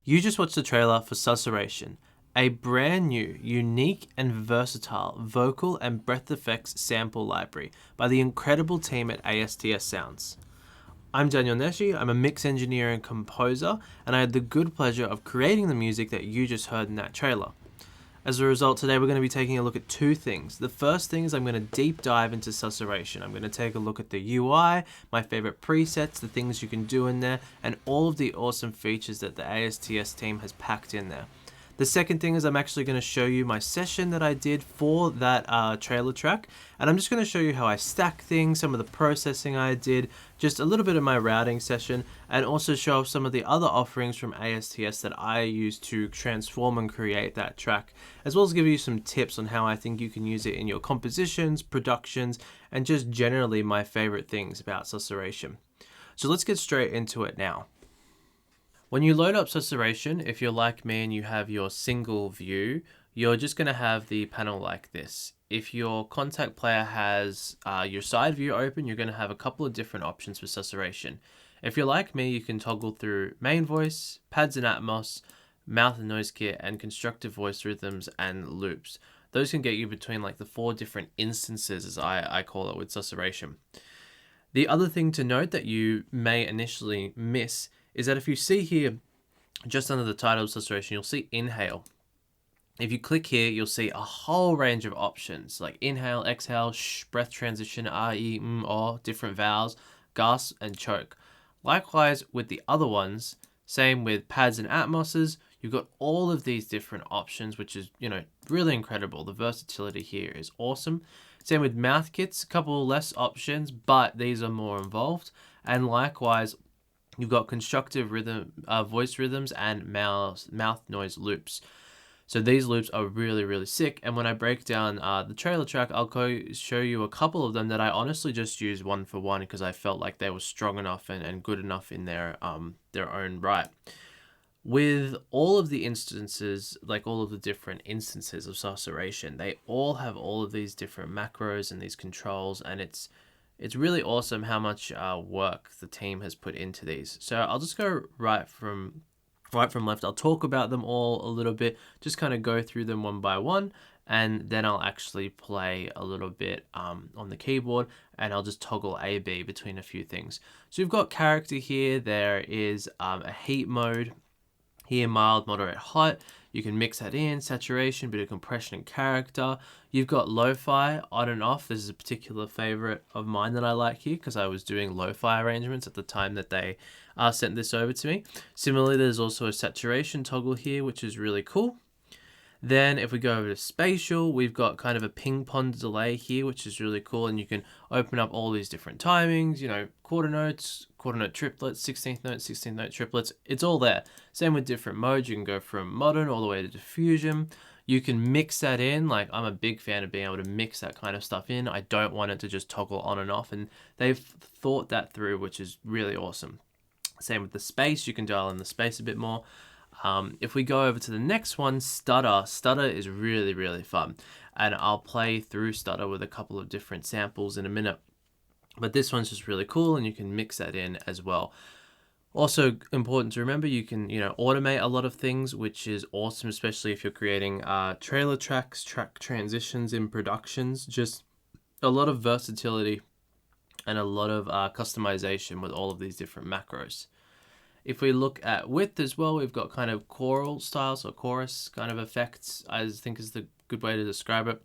You just watched the trailer for Susurration, a brand new, unique, and versatile vocal and breath effects sample library by the incredible team at ASTS Sounds. I'm Daniel Nesci, I'm a mix engineer and composer, and I had the good pleasure of creating the music that you just heard in that trailer. As a result, today we're going to be taking a look at two things. The first thing is I'm going to deep dive into Susurration. I'm going to take a look at the UI, my favorite presets, the things you can do in there, and all of the awesome features that the ASTS team has packed in there. The second thing is I'm actually going to show you my session that I did for that trailer track, and I'm just going to show you how I stack things, some of the processing I did, just a little bit of my routing session, and also show off some of the other offerings from ASTS that I use to transform and create that track, as well as give you some tips on how I think you can use it in your compositions, productions, and just generally my favorite things about Susurration. So let's get straight into it now. When you load up Susurration, if you're like me and you have your single view, you're just going to have the panel like this. If your contact player has your side view open, you're going to have a couple of different options for Susurration. If you're like me, you can toggle through main voice, pads and Atmos, mouth and noise kit, and constructive voice rhythms and loops. Those can get you between like the 4 different instances, as I call it, with Susurration. The other thing to note that you may initially miss is that if you see here, just under the title of Susurration, you'll see inhale. If you click here, you'll see a whole range of options like inhale, exhale, breath transition, different vowels, gasp, and choke. Likewise with the other ones, same with pads and Atmoses, you've got all of these different options, which is, really incredible. The versatility here is awesome. Same with mouth kits, a couple less options, but these are more involved. And likewise, you've got constructive voice rhythms and mouth noise loops. So these loops are really, really sick. And when I break down the trailer track, I'll show you a couple of them that I honestly just used one for one because I felt like they were strong enough and good enough in their own right. With all of the instances, like all of the different instances of Susurration, they all have all of these different macros and these controls, and it's really awesome how much work the team has put into these. So I'll just go right from left. I'll talk about them all a little bit, just kind of go through them one by one, and then I'll actually play a little bit on the keyboard, and I'll just toggle A/B between a few things. So you've got character here. There is a heat mode here, mild, moderate, hot. You can mix that in, saturation, bit of compression and character. You've got lo-fi on and off. This is a particular favorite of mine that I like here because I was doing lo-fi arrangements at the time that they sent this over to me. Similarly, there's also a saturation toggle here, which is really cool. Then if we go over to spatial, we've got kind of a ping pong delay here, which is really cool. And you can open up all these different timings, quarter notes, quarter note triplets, 16th note triplets. It's all there. Same with different modes. You can go from modern all the way to diffusion. You can mix that in. Like, I'm a big fan of being able to mix that kind of stuff in. I don't want it to just toggle on and off. And they've thought that through, which is really awesome. Same with the space. You can dial in the space a bit more. If we go over to the next one, stutter. Stutter is really, really fun. And I'll play through stutter with a couple of different samples in a minute. But this one's just really cool, and you can mix that in as well. Also important to remember, you can automate a lot of things, which is awesome, especially if you're creating trailer tracks, track transitions in productions. Just a lot of versatility and a lot of customization with all of these different macros. If we look at width as well, we've got kind of choral styles or chorus kind of effects, I think is the good way to describe it.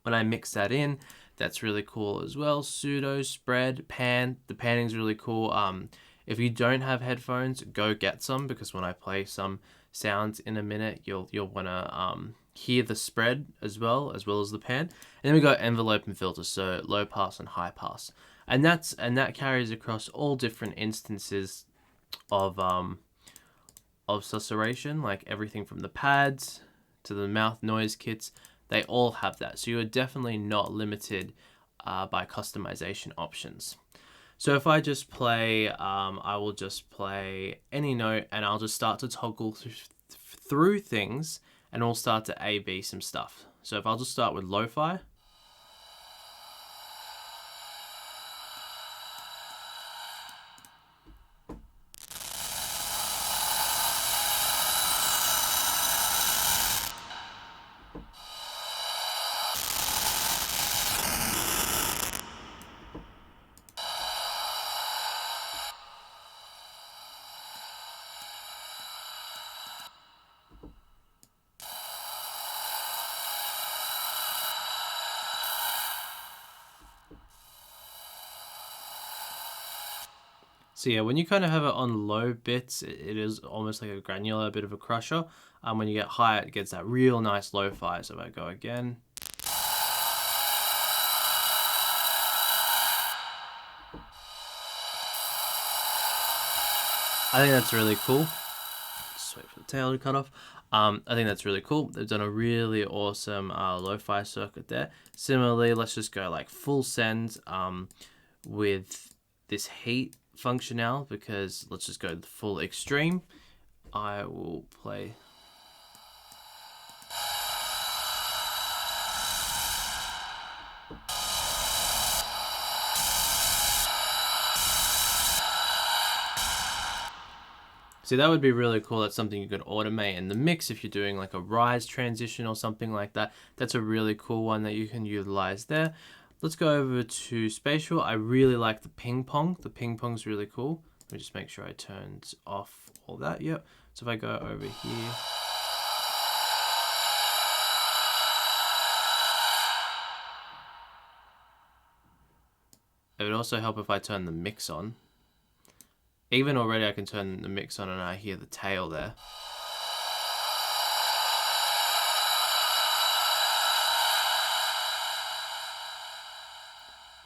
When I mix that in, that's really cool as well. Pseudo, spread, pan. The panning is really cool. If you don't have headphones, go get some, because when I play some sounds in a minute, you'll want to hear the spread as well as the pan. And then we got envelope and filter, so low pass and high pass, and that carries across all different instances of Susurration, like everything from the pads to the mouth noise kits. They all have that, so you're definitely not limited by customization options. So if I just play, I will just play any note, and I'll just start to toggle through things, and we'll start to A/B some stuff. So if I'll just start with lo-fi. So yeah, when you kind of have it on low bits, it is almost like a granular bit of a crusher. When you get higher, it gets that real nice lo-fi. So if I go again. I think that's really cool. Just wait for the tail to cut off. I think that's really cool. They've done a really awesome lo-fi circuit there. Similarly, let's just go like full send with this heat function now, because let's just go the full extreme. I will play. See, that would be really cool. That's something you could automate in the mix if you're doing like a rise transition or something like that. That's a really cool one that you can utilize there. Let's go over to spatial. I really like the ping pong. The ping pong's really cool. Let me just make sure I turned off all that. Yep. So if I go over here. It would also help if I turn the mix on. Even already I can turn the mix on and I hear the tail there.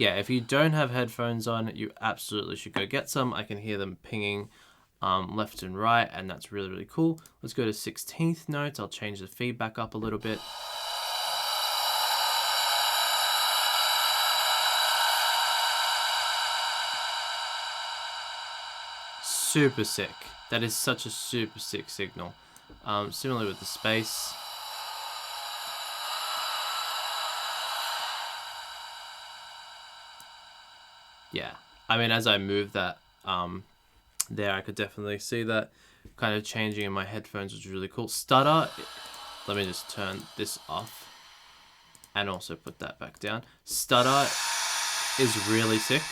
Yeah, if you don't have headphones on, you absolutely should go get some. I can hear them pinging left and right, and that's really, really cool. Let's go to 16th notes. I'll change the feedback up a little bit. Super sick. That is such a super sick signal. Similarly with the space. Yeah, I mean, as I move that there, I could definitely see that kind of changing in my headphones, which is really cool. Stutter, let me just turn this off and also put that back down. Stutter is really sick.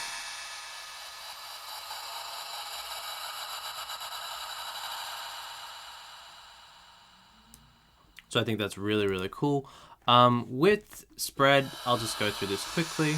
So I think that's really, really cool. Width, spread, I'll just go through this quickly.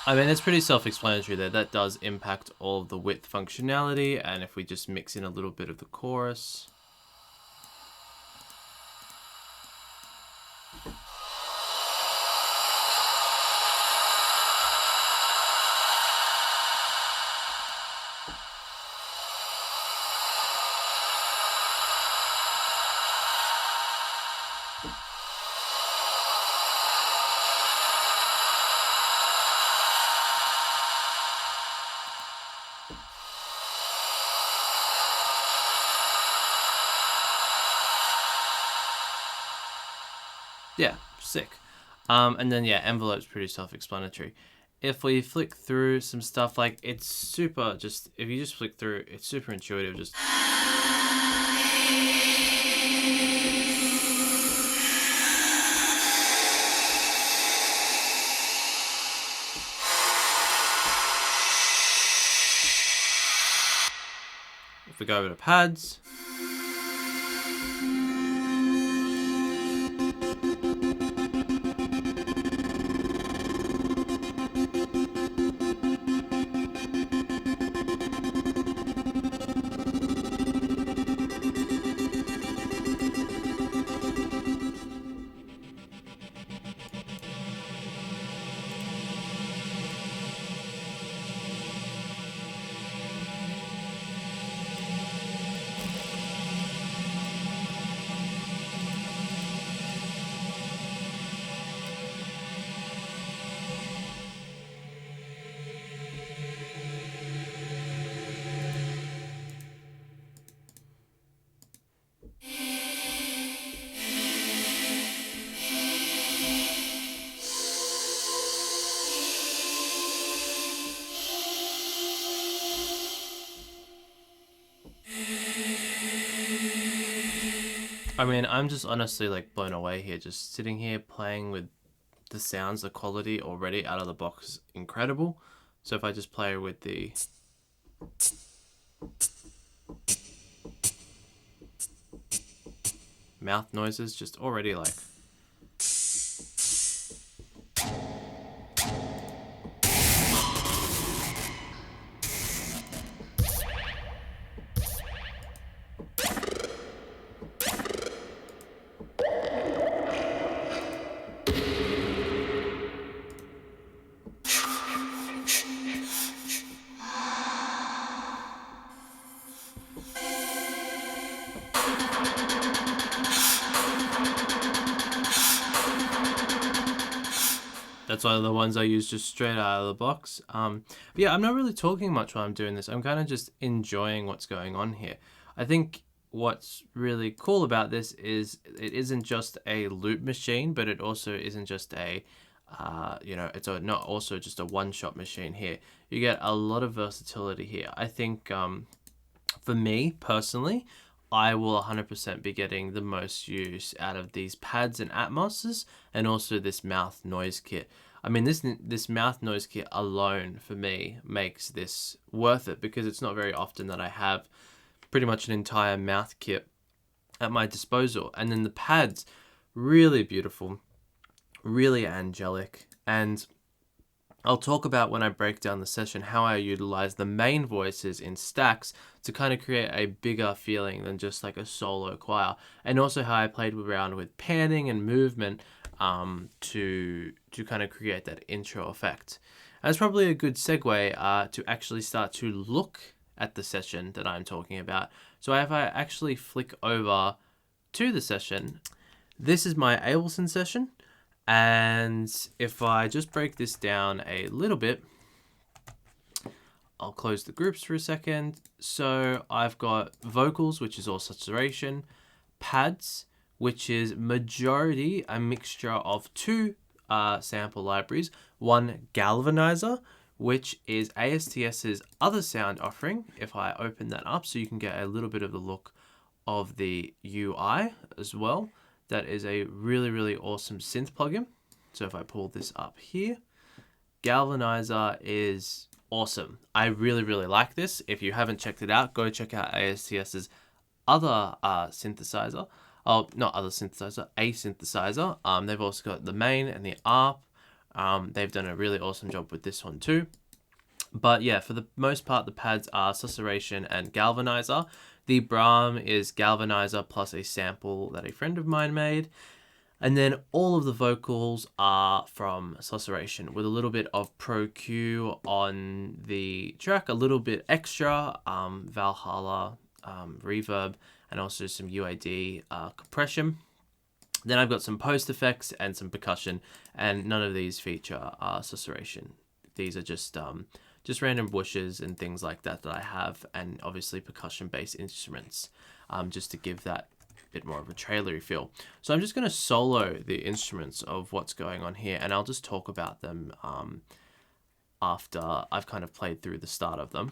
I mean, it's pretty self-explanatory there. That does impact all of the width functionality, and if we just mix in a little bit of the chorus. Yeah, sick. And then yeah, envelope's pretty self-explanatory. If we flick through some stuff, like it's super, just if you just flick through, it's super intuitive. Just if we go over to pads. I mean, I'm just honestly like blown away here, just sitting here playing with the sounds, the quality already out of the box is incredible. So if I just play with the mouth noises, just already like... That's one of the ones I use just straight out of the box. But yeah, I'm not really talking much while I'm doing this. I'm kind of just enjoying what's going on here. I think what's really cool about this is it isn't just a loop machine, but it also isn't just a, it's not also just a one-shot machine here. You get a lot of versatility here. I think for me personally, I will 100% be getting the most use out of these pads and Atmoses, and also this mouth noise kit. I mean, this mouth noise kit alone for me makes this worth it, because it's not very often that I have pretty much an entire mouth kit at my disposal. And then the pads, really beautiful, really angelic, and I'll talk about when I break down the session how I utilize the main voices in stacks to kind of create a bigger feeling than just like a solo choir, and also how I played around with panning and movement to kind of create that intro effect. And it's probably a good segue to actually start to look at the session that I'm talking about. So if I actually flick over to the session, this is my Ableton session. And if I just break this down a little bit, I'll close the groups for a second. So I've got vocals, which is all Susurration, pads, which is majority a mixture of two sample libraries, one galvanizer, which is ASTS's other sound offering. If I open that up, so you can get a little bit of the look of the UI as well. That is a really, really awesome synth plugin. So if I pull this up here, Galvanizer is awesome. I really, really like this. If you haven't checked it out, go check out ASTS's other synthesizer. Oh, not other synthesizer, a synthesizer. They've also got the main and the ARP. They've done a really awesome job with this one too. But yeah, for the most part, the pads are Susurration and Galvanizer. The Brahm is Galvanizer plus a sample that a friend of mine made. And then all of the vocals are from Susurration with a little bit of Pro Q on the track, a little bit extra Valhalla reverb, and also some UAD compression. Then I've got some post effects and some percussion, and none of these feature Susurration. These are just random bushes and things like that I have, and obviously percussion-based instruments, just to give that bit more of a trailery feel. So I'm just going to solo the instruments of what's going on here, and I'll just talk about them after I've kind of played through the start of them.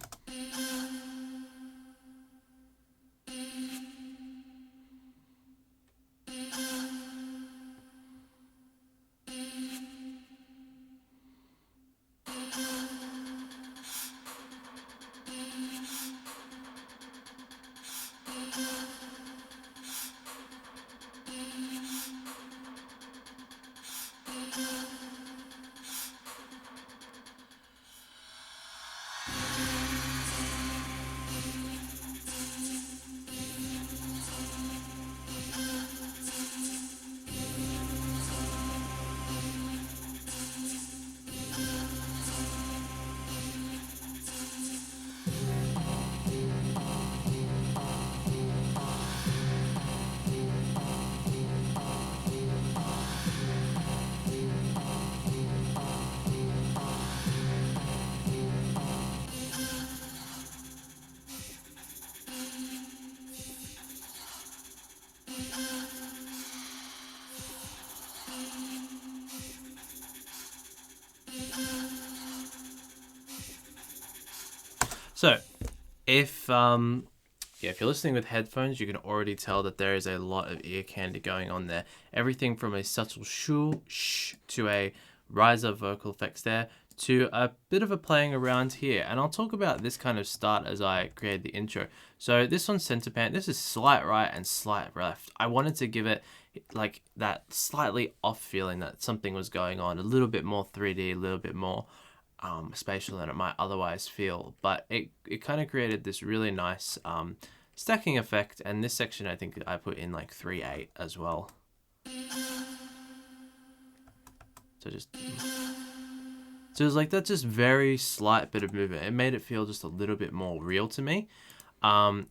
So, if yeah, if you're listening with headphones, you can already tell that there is a lot of ear candy going on there. Everything from a subtle shh to a riser vocal effects there to a bit of a playing around here. And I'll talk about this kind of start as I create the intro. So this one's center pan. This is slight right and slight left. I wanted to give it like that slightly off feeling that something was going on, a little bit more 3D, a little bit more spatial than it might otherwise feel. But it kind of created this really nice stacking effect. And this section, I think I put in like 3/8 as well. So it was like that just very slight bit of movement. It made it feel just a little bit more real to me.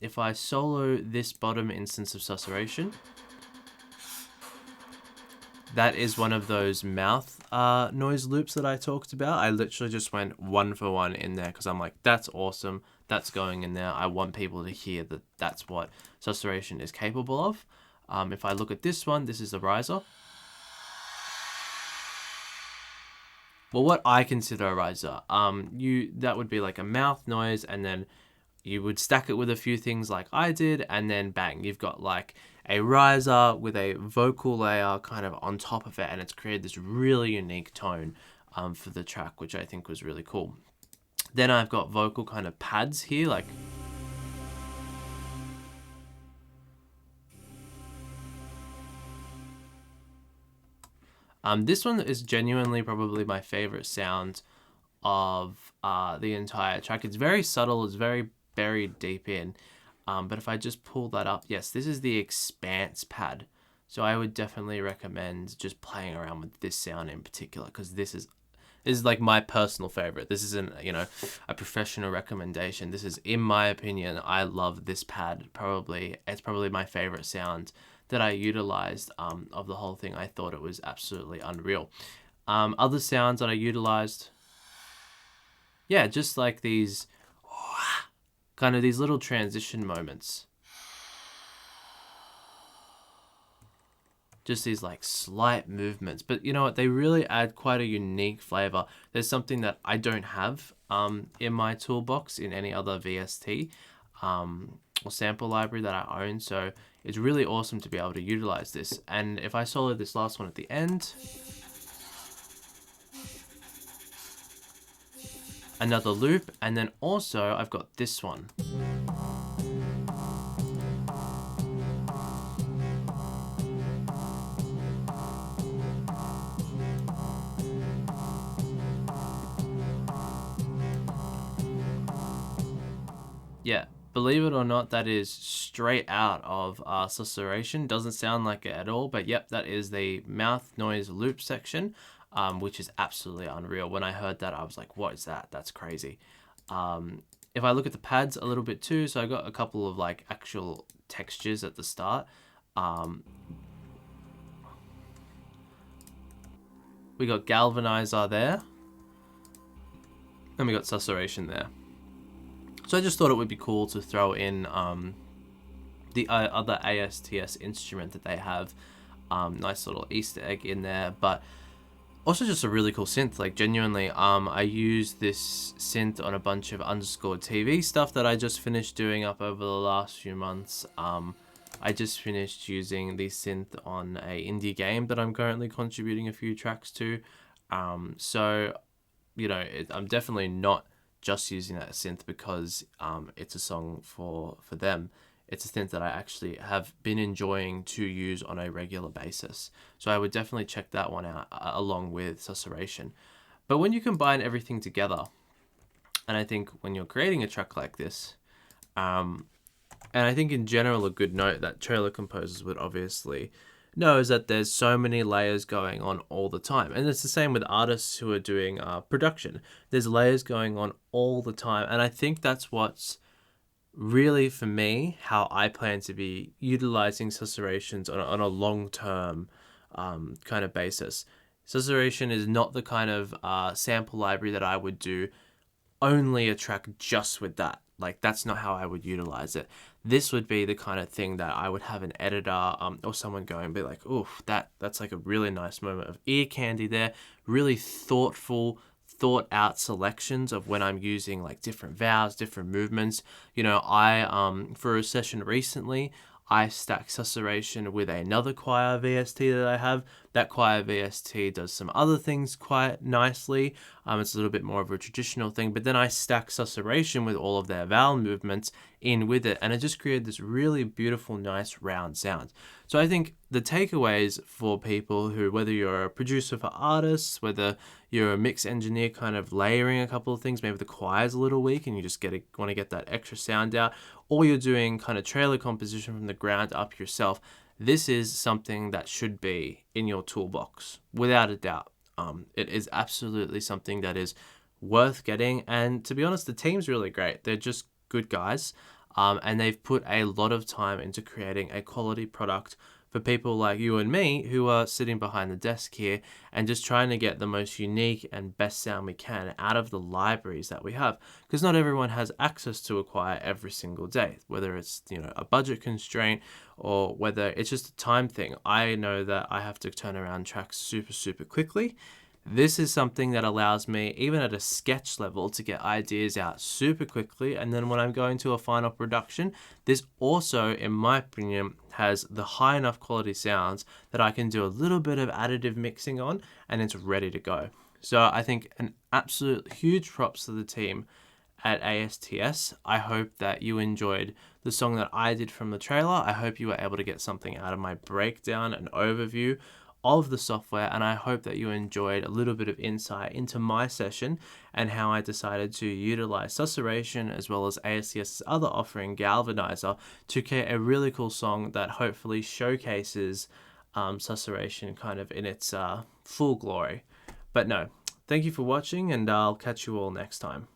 If I solo this bottom instance of Susurration, that is one of those mouth noise loops that I talked about. I literally just went 1 for 1 in there because I'm like, that's awesome. That's going in there. I want people to hear that that's what Susurration is capable of. If I look at this one, this is the riser. Well, what I consider a riser, that would be like a mouth noise, and then you would stack it with a few things like I did, and then bang, you've got like a riser with a vocal layer kind of on top of it, and it's created this really unique tone for the track, which I think was really cool. Then I've got vocal kind of pads here, like this one is genuinely probably my favorite sound of the entire track. It's very subtle, it's very buried deep in. But if I just pull that up, yes, this is the expanse pad. So I would definitely recommend just playing around with this sound in particular, because this is like my personal favorite. This isn't, a professional recommendation. This is, in my opinion, I love this pad. It's probably my favorite sound that I utilized of the whole thing. I thought it was absolutely unreal. Other sounds that I utilized, yeah, just like these kind of these little transition moments. Just these like slight movements. But you know what? They really add quite a unique flavor. There's something that I don't have in my toolbox in any other VST or sample library that I own. So it's really awesome to be able to utilize this. And if I solo this last one at the end, another loop, and then also I've got this one. Yeah, believe it or not, that is straight out of Susurration. Doesn't sound like it at all, but yep, that is the mouth noise loop section, which is absolutely unreal. When I heard that, I was like, what is that? That's crazy. If I look at the pads a little bit too, so I got a couple of like actual textures at the start. We got Galvanizer there, and we got Susurration there. So I just thought it would be cool to throw in the other ASTS instrument that they have. Nice little Easter egg in there, but also just a really cool synth. Like genuinely, I use this synth on a bunch of underscore TV stuff that I just finished doing up over the last few months. I just finished using the synth on a indie game that I'm currently contributing a few tracks to. So, I'm definitely not just using that synth because it's a song for them. It's a synth that I actually have been enjoying to use on a regular basis. So I would definitely check that one out along with Susurration. But when you combine everything together, and I think when you're creating a track like this, and I think in general a good note that trailer composers would obviously know is that there's so many layers going on all the time. And it's the same with artists who are doing production. There's layers going on all the time. And I think that's what's really, for me, how I plan to be utilizing Susurations on a long-term kind of basis. Susurration is not the kind of sample library that I would do only a track just with that. Like, that's not how I would utilize it. This would be the kind of thing that I would have an editor or someone go and be like, oof, that's like a really nice moment of ear candy there. Really thoughtful, thought out selections of when I'm using like different vowels, different movements. For a session recently, I stack Susurration with another choir VST that I have. That choir VST does some other things quite nicely. It's a little bit more of a traditional thing, but then I stack Susurration with all of their vowel movements in with it, and it just created this really beautiful, nice round sound. So I think the takeaways for people who, whether you're a producer for artists, whether you're a mix engineer kind of layering a couple of things, maybe the choir's a little weak and you just want to get that extra sound out, or you're doing kind of trailer composition from the ground up yourself, this is something that should be in your toolbox, without a doubt. It is absolutely something that is worth getting, and to be honest, the team's really great. They're just good guys, and they've put a lot of time into creating a quality product for people like you and me who are sitting behind the desk here and just trying to get the most unique and best sound we can out of the libraries that we have, because not everyone has access to a choir every single day, whether it's a budget constraint or whether it's just a time thing. I know that I have to turn around tracks super quickly. This is something that allows me, even at a sketch level, to get ideas out super quickly. And then when I'm going to a final production, this also, in my opinion, has the high enough quality sounds that I can do a little bit of additive mixing on and it's ready to go. So I think an absolute huge props to the team at ASTS. I hope that you enjoyed the song that I did from the trailer. I hope you were able to get something out of my breakdown and overview of the software, and I hope that you enjoyed a little bit of insight into my session and how I decided to utilize Susurration as well as ASTS's other offering, Galvanizer, to create a really cool song that hopefully showcases Susurration kind of in its full glory. But no, thank you for watching, and I'll catch you all next time.